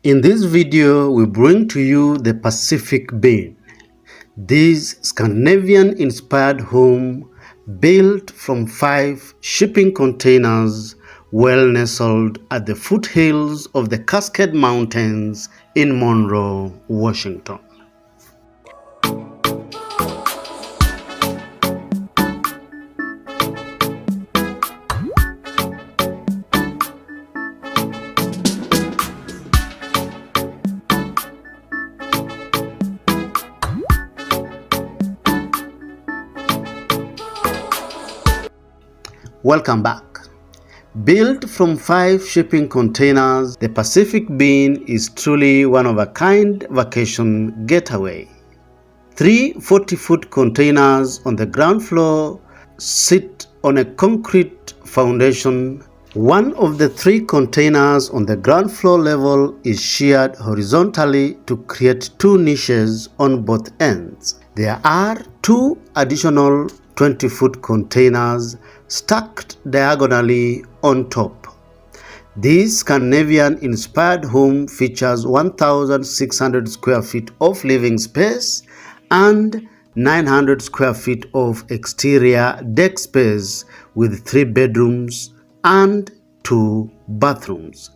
In this video, we bring to you the Pacific Bin. This Scandinavian-inspired home built from 5 shipping containers well nestled at the foothills of the Cascade Mountains in Monroe, Washington. Welcome back. Built from 5 shipping containers, the Pacific Bin is truly one-of-a-kind vacation getaway. 3 40-foot containers on the ground floor sit on a concrete foundation. One of the 3 containers on the ground floor level is sheared horizontally to create 2 niches on both ends. There are 2 additional 20-foot containers stacked diagonally on top. This Scandinavian-inspired home features 1,600 square feet of living space and 900 square feet of exterior deck space with 3 bedrooms and 2 bathrooms.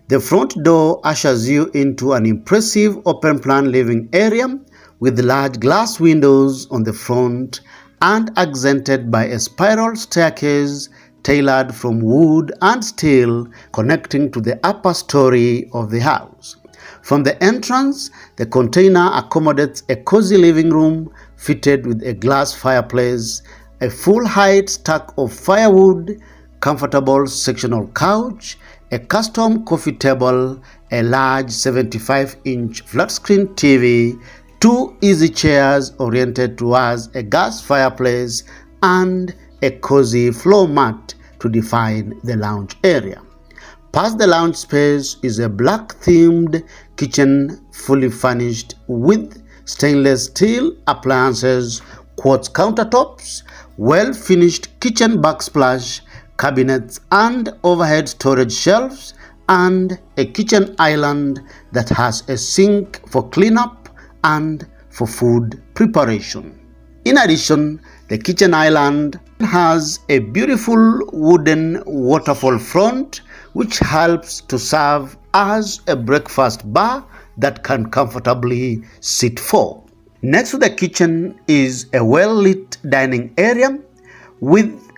The front door ushers you into an impressive open-plan living area with large glass windows on the front and accented by a spiral staircase tailored from wood and steel connecting to the upper story of the house. From the entrance, the container accommodates a cozy living room fitted with a glass fireplace, a full-height stack of firewood, comfortable sectional couch, a custom coffee table, a large 75-inch flat-screen TV, 2 easy chairs oriented towards a gas fireplace, and a cozy floor mat to define the lounge area. Past the lounge space is a black-themed kitchen fully furnished with stainless steel appliances, quartz countertops, well-finished kitchen backsplash, cabinets and overhead storage shelves, and a kitchen island that has a sink for cleanup and for food preparation. In addition, the kitchen island has a beautiful wooden waterfall front which helps to serve as a breakfast bar that can comfortably sit 4. Next to the kitchen is a well-lit dining area with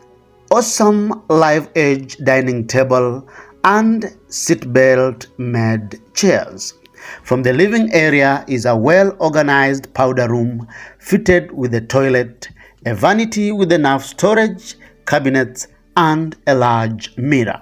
awesome live edge dining table and seatbelt made chairs. From the living area is a well-organized powder room fitted with a toilet, a vanity with enough storage, cabinets, and a large mirror.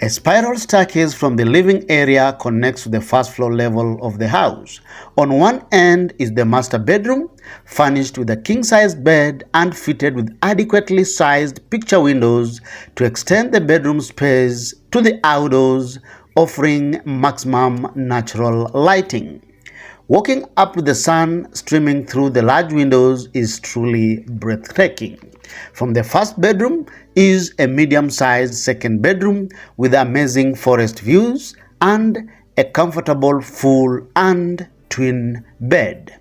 A spiral staircase from the living area connects to the first floor level of the house. On one end is the master bedroom, furnished with a king-sized bed and fitted with adequately sized picture windows to extend the bedroom space to the outdoors, offering maximum natural lighting. Walking up with the sun streaming through the large windows is truly breathtaking. From the first bedroom is a medium-sized second bedroom with amazing forest views and a comfortable full and twin bed.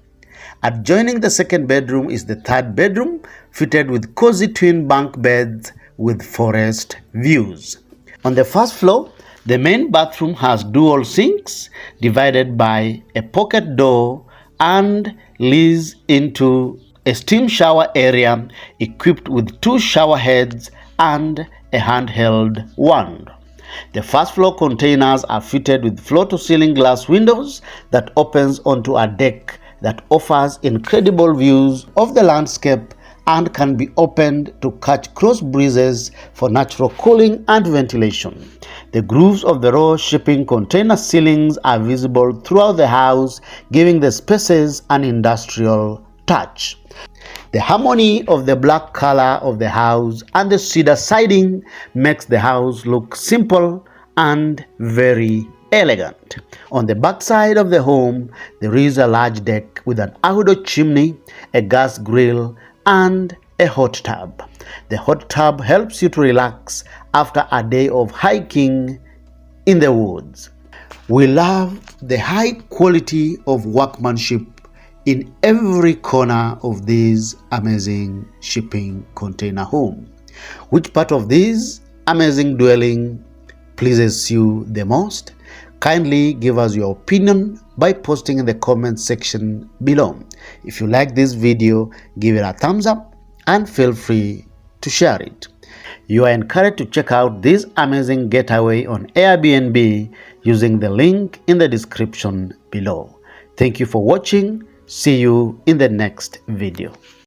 Adjoining the second bedroom is the third bedroom fitted with cozy twin bunk beds with forest views. On the first floor, the main bathroom has dual sinks divided by a pocket door and leads into a steam shower area equipped with 2 shower heads and a handheld wand. The first floor containers are fitted with floor-to-ceiling glass windows that opens onto a deck that offers incredible views of the landscape and can be opened to catch cross breezes for natural cooling and ventilation. The grooves of the raw shipping container ceilings are visible throughout the house, giving the spaces an industrial touch. The harmony of the black color of the house and the cedar siding makes the house look simple and very elegant. On the back side of the home, there is a large deck with an outdoor chimney, a gas grill, and a hot tub. The hot tub helps you to relax after a day of hiking in the woods. We love the high quality of workmanship in every corner of this amazing shipping container home. Which part of this amazing dwelling pleases you the most? Kindly give us your opinion by posting in the comment section below. If you like this video, give it a thumbs up and feel free to share it. You are encouraged to check out this amazing getaway on Airbnb using the link in the description below. Thank you for watching. See you in the next video.